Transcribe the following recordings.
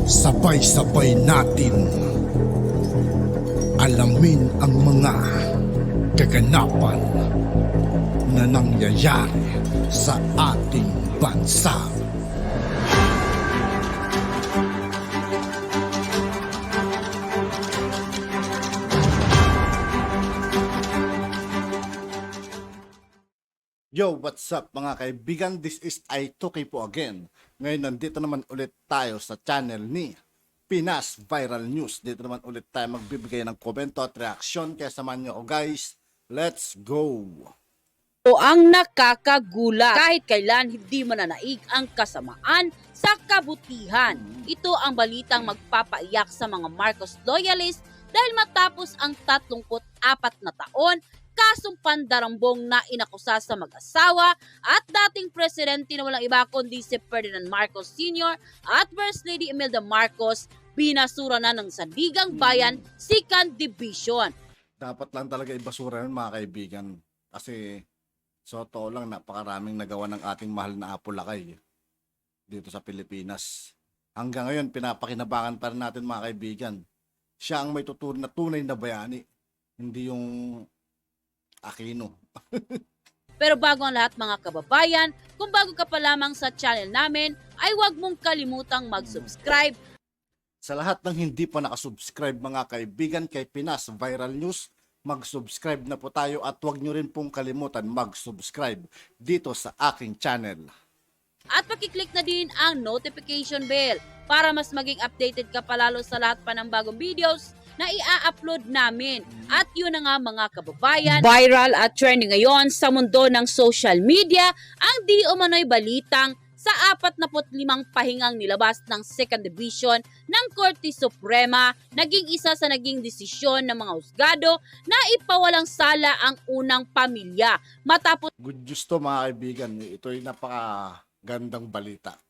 Sabay-sabay natin alamin ang mga kaganapan na nangyayari sa ating bansa. Yo, what's up mga kaibigan? This is I2K po again. Ngayon nandito naman ulit tayo sa channel ni Pinas Viral News. Dito naman ulit tayo magbibigay ng komento at reaksyon. Kaya samahan nyo ako guys. Let's go! O ang nakakagula, kahit kailan hindi mananaig ang kasamaan sa kabutihan. Ito ang balitang magpapaiyak sa mga Marcos loyalists dahil matapos ang 34 na taon, kasong pandarambong na inakusa sa mag-asawa at dating presidente na walang iba kundi si Ferdinand Marcos Sr. at First Lady Imelda Marcos, binasura na ng Sandigang Bayan 2nd Division. Dapat lang talaga ibasura yun mga kaibigan. Kasi sa totoo lang napakaraming nagawa ng ating mahal na Apo Lakay dito sa Pilipinas. Hanggang ngayon pinapakinabangan pa rin natin mga kaibigan. Siya ang may tunay na bayani. Hindi yung Aquino. Pero bago ang lahat mga kababayan, kung bago ka pa lamang sa channel namin, ay huwag mong kalimutang mag-subscribe. Sa lahat ng hindi pa nakasubscribe mga kaibigan kay Pinas Viral News, mag-subscribe na po tayo at huwag nyo rin pong kalimutan mag-subscribe dito sa aking channel. At pakiclick na din ang notification bell para mas maging updated ka palalo sa lahat pa ng bagong videos na i-upload namin. At yun na nga mga kababayan, viral at trending ngayon sa mundo ng social media ang di umano'y balitang sa 45 pahingang nilabas ng 2nd Division ng Korte Suprema, naging isa sa naging desisyon ng mga husgado na ipawalang sala ang unang pamilya. Matapos Good news to mga kaibigan, ito'y napakagandang balita.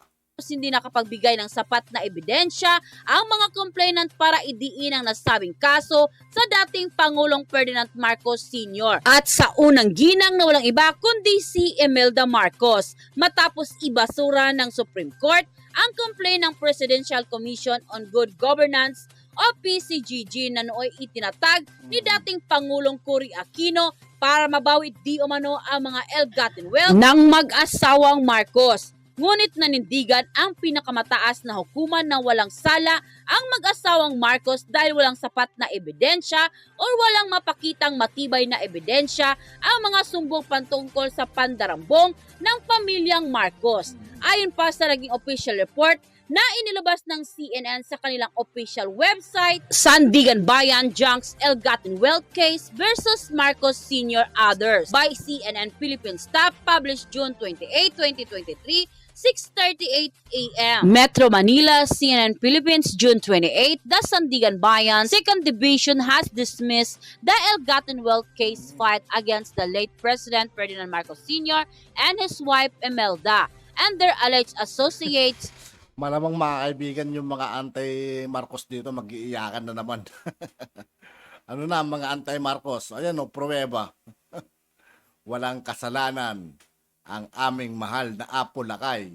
hindi nakapagbigay ng sapat na ebidensya ang mga complainant para idiin ang nasabing kaso sa dating Pangulong Ferdinand Marcos Sr. At sa unang ginang na walang iba kundi si Imelda Marcos, matapos ibasura ng Supreme Court ang complaint ng Presidential Commission on Good Governance o PCGG na nooy itinatag ni dating Pangulong Cory Aquino para mabawi di umano ang mga ill-gotten wealth ng mag-asawang Marcos. Ngunit nanindigan ang pinakamataas na hukuman na walang sala ang mag-asawang Marcos dahil walang sapat na ebidensya o walang mapakitang matibay na ebidensya ang mga sumbong patungkol sa pandarambong ng pamilyang Marcos. Ayon pa sa naging official report na inilabas ng CNN sa kanilang official website, Sandigan Bayan Junks Ill-Gotten Wealth Case versus Marcos Sr. Others by CNN Philippine Staff, published June 28, 2023, 6:38 a.m. Metro Manila, CNN Philippines, June 28, the Sandigan Bayan 2nd Division has dismissed the ill-gotten wealth case filed against the late President Ferdinand Marcos Sr. and his wife Imelda and their alleged associates. Malamang mga kaibigan yung mga anti-Marcos dito mag-iiyakan na naman. Ano na mga anti-Marcos? Ayan o, pruweba. Walang kasalanan ang aming mahal na Apo Lakay.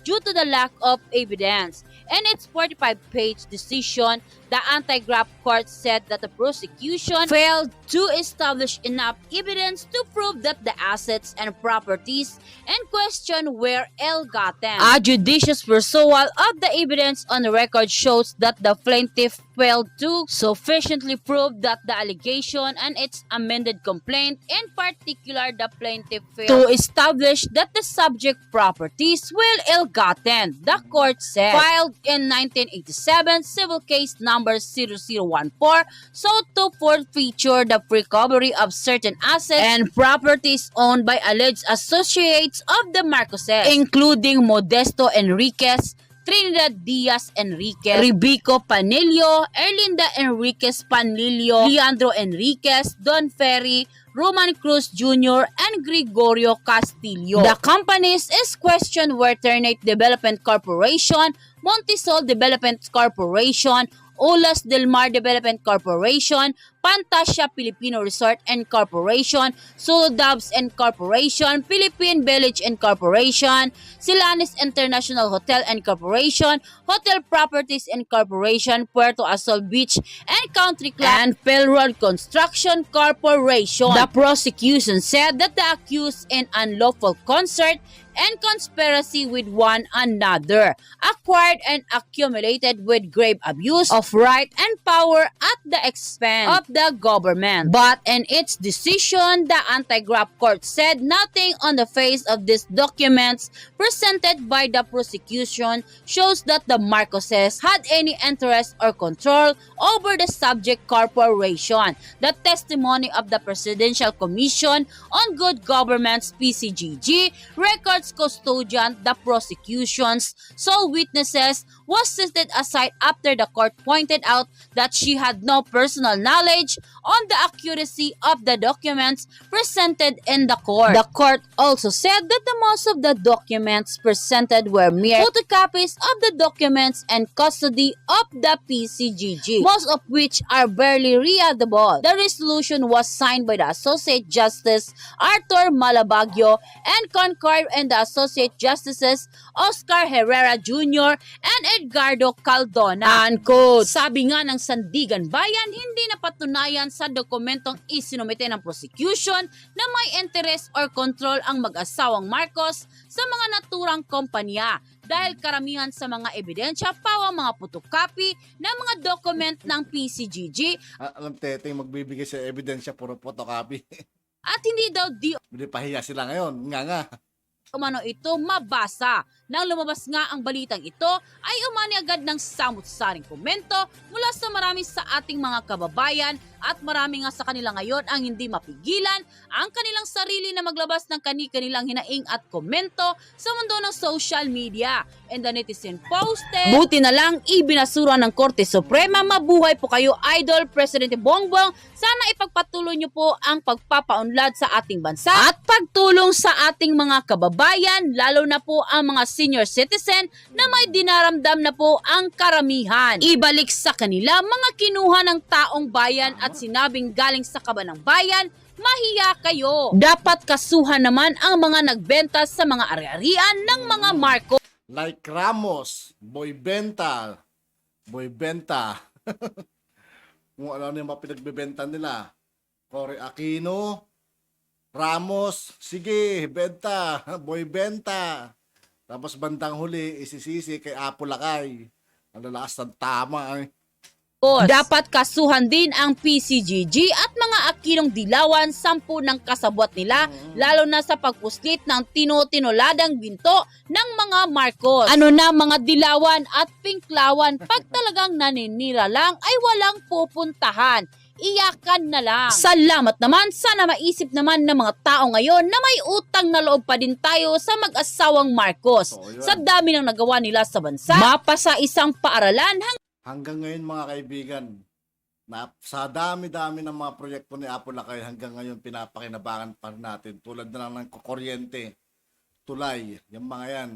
Due to the lack of evidence. In its 45-page decision, the anti-graft court said that the prosecution failed to establish enough evidence to prove that the assets and properties in question were ill-gotten. A judicious perusal of the evidence on the record shows that the plaintiff failed to sufficiently prove that the allegation and its amended complaint, in particular the plaintiff failed to establish that the subject properties were ill-gotten, the court said. Filed in 1987, civil case number 0014 sought to forfeiture the recovery of certain assets and properties owned by alleged associates of the Marcoses, including Modesto Enriquez, Trinidad Diaz Enriquez, Ribico Panilio, Erlinda Enriquez Panilio, Leandro Enriquez, Don Ferry, Roman Cruz Jr., and Gregorio Castillo. The companies is questioned were Ternate Development Corporation, Montisol Development Corporation, Olas Del Mar Development Corporation, Pantasya Filipino Resort and Corporation, Solo Dubs and Corporation, Philippine Village and Corporation, Silanes International Hotel and Corporation, Hotel Properties and Corporation, Puerto Azul Beach and Country Club, and Philroad Construction Corporation. The prosecution said that the accused in unlawful concert and conspiracy with one another, acquired and accumulated with grave abuse of right and power at the expense of the government. But in its decision, the anti-graft court said nothing on the face of these documents presented by the prosecution shows that the Marcoses had any interest or control over the subject corporation. The testimony of the Presidential Commission on Good Governance (PCGG) records custodian, the prosecution's sole witnesses, was set aside after the court pointed out that she had no personal knowledge on the accuracy of the documents presented in the court. The court also said that the most of the documents presented were mere photocopies of the documents and custody of the PCGG, most of which are barely readable. The resolution was signed by the Associate Justice Arthur Malabagyo and concurred in the Associate Justices Oscar Herrera Jr. and Edgardo Caldona. Unquote. Sabi nga ng Sandigan Bayan, hindi napatunayan sa dokumentong isinumite ng prosecution na may interest or control ang mag-asawang Marcos sa mga naturang kompanya dahil karamihan sa mga ebidensya pawang mga photocopy ng mga document ng PCGG Alam tete, magbibigay sa ebidensya, puro photocopy. at hindi daw di Hindi pahiya sila ngayon. Nga. umano ito mabasa. Nang lumabas nga ang balitang ito, ay umani agad ng samut-saring komento mula sa marami sa ating mga kababayan at marami nga sa kanila ngayon ang hindi mapigilan ang kanilang sarili na maglabas ng kani-kanilang hinaing at komento sa mundo ng social media. And the netizen posted, "Buti na lang ibinasura ng Korte Suprema, mabuhay po kayo Idol Presidente Bongbong. Sana ipagpatuloy niyo po ang pagpapaunlad sa ating bansa at pagtulong sa ating mga kababayan, lalo na po ang mga senior citizen na may dinaramdam na po ang karamihan. Ibalik sa kanila mga kinuha ng taong bayan at sinabing galing sa kaba ng bayan, mahiya kayo. Dapat kasuhan naman ang mga nagbenta sa mga ari-arian ng mga Marcos." Like Ramos, Boy Benta. Kung ano yung mga pinagbebenta nila. Cory Aquino, Ramos, sige, benta, Boy Benta. Tapos bandang huli, isisisi kay Apo Lakay. Ang lalakas ng tama. Dapat kasuhan din ang PCGG at mga Aquinong dilawan, 10 ng kasabwat nila, lalo na sa pagpuslit ng tinoladang ginto ng mga Marcos. Ano na mga dilawan at pinklawan, pag talagang naninira lang ay walang pupuntahan. Iyakan na lang. Salamat naman, sana maisip naman ng mga tao ngayon na may utang na loob pa din tayo sa mag-asawang Marcos. Sa dami ng nagawa nila sa bansa, mapasa isang paaralan Hanggang ngayon mga kaibigan, sa dami-dami ng mga proyekto ni Apo Lakay, hanggang ngayon pinapakinabangan pa natin. Tulad na lang ng kuryente, tulay, yung mga yan.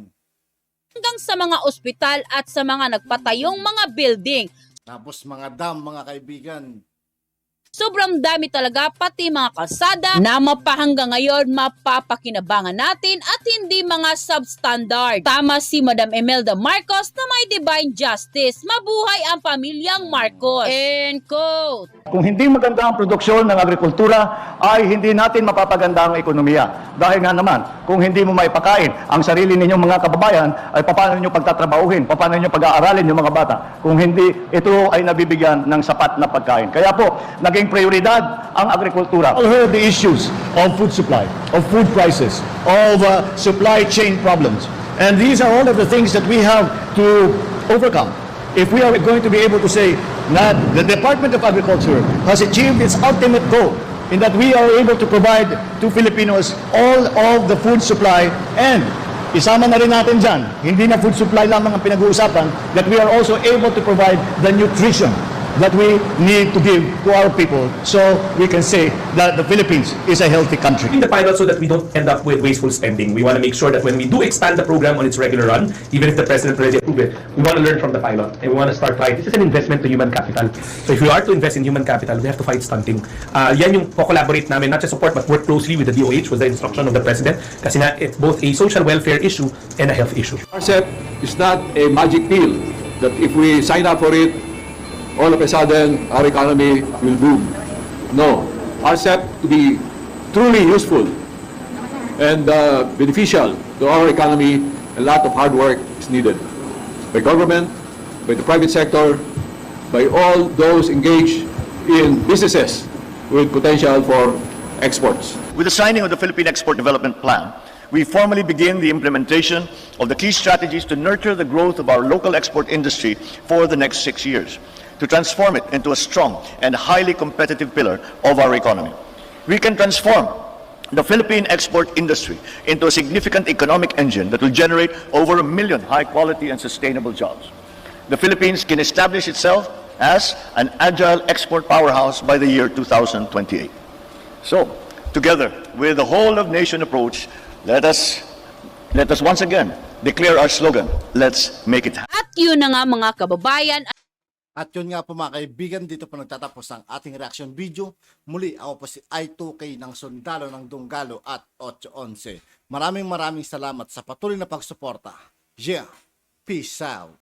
hanggang sa mga ospital at sa mga nagpatayong mga building. Tapos mga dam mga kaibigan. Sobrang dami talaga, pati mga kalsada na mapahanggang ngayon mapapakinabangan natin at hindi mga substandard. Tama si Madam Imelda Marcos na may divine justice. Mabuhay ang pamilyang Marcos. End quote. Kung hindi maganda ang produksyon ng agrikultura, ay hindi natin mapapaganda ang ekonomiya. Dahil nga naman, kung hindi mo maipakain ang sarili ninyong mga kababayan, ay paano nyo pagtatrabahuhin, paano nyo pag-aaralin yung mga bata, kung hindi ito ay nabibigyan ng sapat na pagkain. Kaya po, naging prioridad ang agrikultura. All heard the issues of food supply, of food prices, of supply chain problems. And these are all of the things that we have to overcome. If we are going to be able to say that the Department of Agriculture has achieved its ultimate goal in that we are able to provide to Filipinos all of the food supply, and isama na rin natin dyan, hindi na food supply lamang ang pinag-uusapan, that we are also able to provide the nutrition that we need to give to our people so we can say that the Philippines is a healthy country. In the pilot so that we don't end up with wasteful spending. We want to make sure that when we do expand the program on its regular run, even if the President already approved it, we want to learn from the pilot and we want to start fight. This is an investment to human capital. So if we are to invest in human capital, we have to fight stunting. Yan yung co-collaborate namin, not just support but work closely with the DOH, was the instruction of the President. Kasi nga, it's both a social welfare issue and a health issue. RCEP is not a magic pill that if we sign up for it, all of a sudden our economy will boom. No. RCEP to be truly useful and beneficial to our economy, a lot of hard work is needed by government, by the private sector, by all those engaged in businesses with potential for exports. With the signing of the Philippine Export Development Plan, we formally begin the implementation of the key strategies to nurture the growth of our local export industry for the next 6 years, to transform it into a strong and highly competitive pillar of our economy. We can transform the Philippine export industry into a significant economic engine that will generate over 1 million high-quality and sustainable jobs. The Philippines can establish itself as an agile export powerhouse by the year 2028. So, together with the whole-of-nation approach, let us once again declare our slogan, let's make it happen. At yun na nga mga kababayan. At yun nga po mga kaibigan, dito po nagtatapos ang ating reaction video. Muli, ako po si I2K ng Sundalo ng Dunggalo at 811. Maraming salamat sa patuloy na pagsuporta. Yeah, peace out.